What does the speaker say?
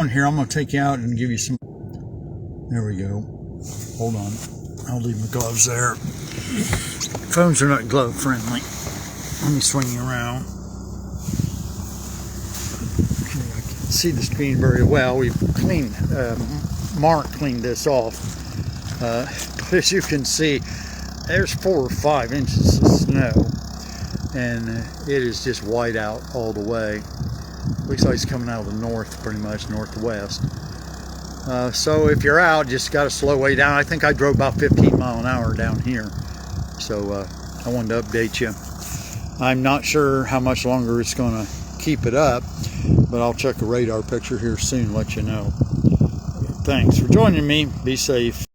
phone here. I'm going to take you out and give you some. There we go. Hold on. I'll leave my gloves there. Phones are not glove friendly. Let me swing you around. Okay, I can see the screen very well. We've cleaned, Mark cleaned this off. But as you can see, there's 4 or 5 inches of snow. And it is just white out all the way. Looks like it's coming out of the north, pretty much northwest. So if you're out, just got to slow way down. I think I drove about 15 miles an hour down here. So I wanted to update you. I'm not sure how much longer it's going to keep it up, but I'll check a radar picture here soon, let you know. Thanks for joining me. Be safe.